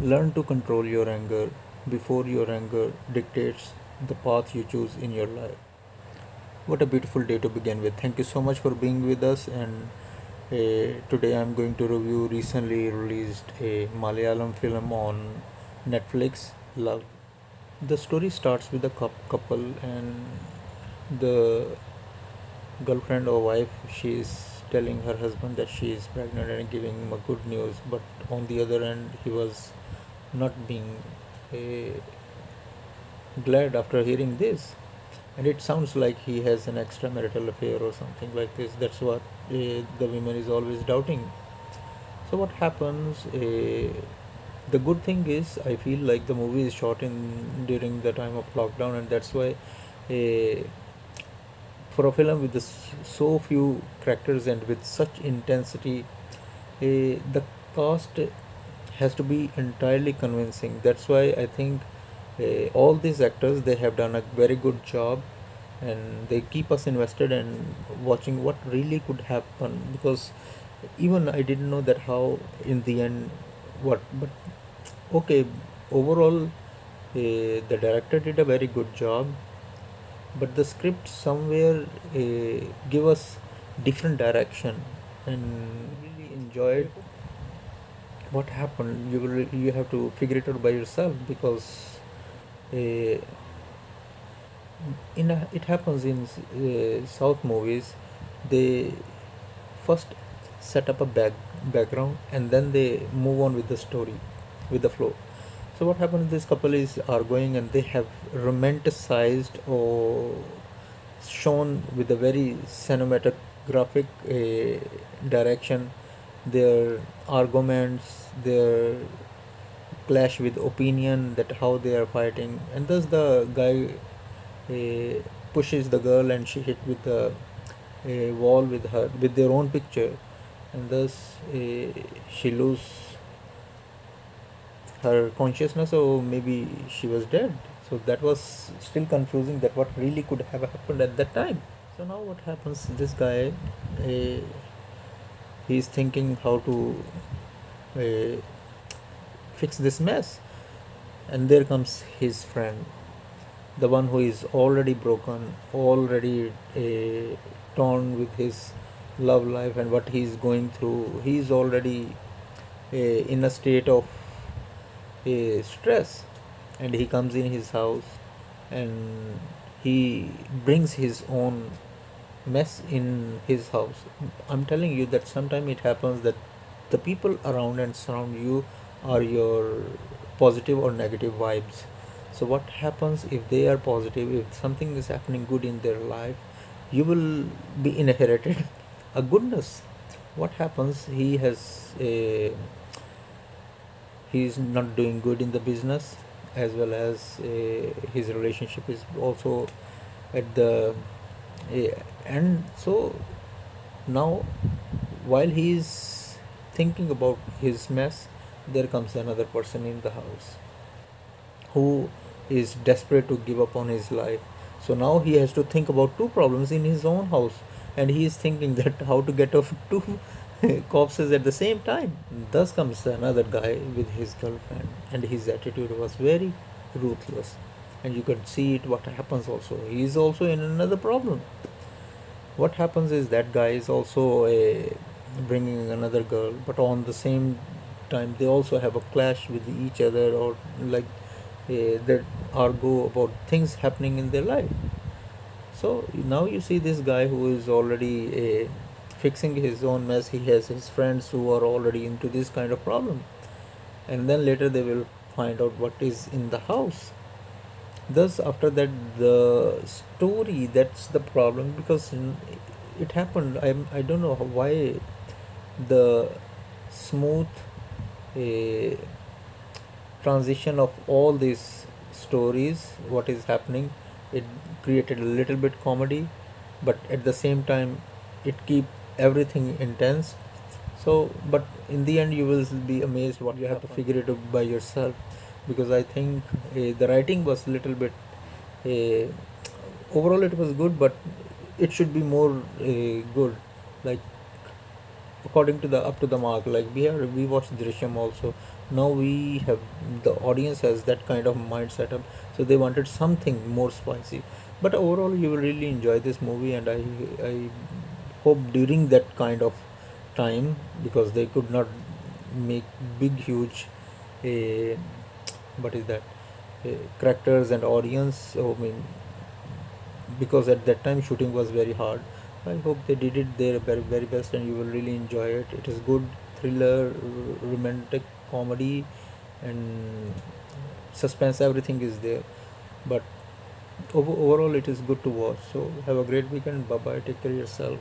Learn to control your anger before your anger dictates the path you choose in your life. What a beautiful day to begin with. Thank you so much for being with us. And today I'm going to review recently released a Malayalam film on Netflix, Love. The story starts with a couple, and the girlfriend or wife, she is telling her husband that she is pregnant and giving him a good news, but on the other end he was not being uh, glad after hearing this, and it sounds like he has an extramarital affair or something like this. That's what the woman is always doubting. So what happens, the good thing is I feel like the movie is shot in during the time of lockdown, and that's why uh, for a film with so few characters and with such intensity, the cast has to be entirely convincing. That's why I think all these actors, they have done a very good job, and they keep us invested and watching what really could happen, because even I didn't know that how in the end what. But okay, overall the director did a very good job, but the script somewhere give us different direction, and really enjoyed what happened. You have to figure it out by yourself, because uh, it happens in South movies. They first set up a background, and then they move on with the story, with the flow. So what happens, this couple is are going, and they have romanticized or shown with a very cinematographic direction their arguments, their clash with opinion, that how they are fighting, and thus the guy pushes the girl, and she hit with the wall with her with their own picture, and thus she lose her consciousness, or maybe she was dead. So that was still confusing, that what really could have happened at that time. So now what happens, this guy uh, he's thinking how to uh, fix this mess, and there comes his friend, the one who is already broken, already torn with his love life and what he's going through. He's already in a state of stress, and he comes in his house, and he brings his own mess in his house. I'm telling you that sometimes it happens that the people around and surround you are your positive or negative vibes. So what happens, if they are positive, if something is happening good in their life, you will be inherited a goodness. What happens, he's not doing good in the business, as well as his relationship is also at the end. So now, while he is thinking about his mess, there comes another person in the house who is desperate to give up on his life. So now he has to think about two problems in his own house, and he is thinking that how to get off two corpses at the same time. Thus comes another guy with his girlfriend, and his attitude was very ruthless. And you can see it what happens also. He is also in another problem. What happens is that guy is also bringing another girl, but on the same time they also have a clash with each other, or like that argue about things happening in their life. So now you see this guy who is already fixing his own mess. He has his friends who are already into this kind of problem, and then later they will find out what is in the house. Thus after that, the story, that's the problem, because it happened. I don't know why the smooth uh, transition of all these stories, what is happening, it created a little bit comedy, but at the same time it keep everything intense. So but in the end you will be amazed what you have to figure it out by yourself, because I think the writing was little bit uh, overall it was good, but it should be more good, like according to the up to the mark. Like we watched Drishyam also, Now we have, the audience has that kind of mind setup, so they wanted something more spicy. But overall you will really enjoy this movie, and I hope during that kind of time, because they could not make big huge uh, what is that, characters and audience, I mean, because at that time shooting was very hard. I hope they did it their very, very best, and you will really enjoy it. It is good thriller, romantic comedy, and suspense. Everything is there. But overall, it is good to watch. So have a great weekend. Bye bye. Take care of yourself.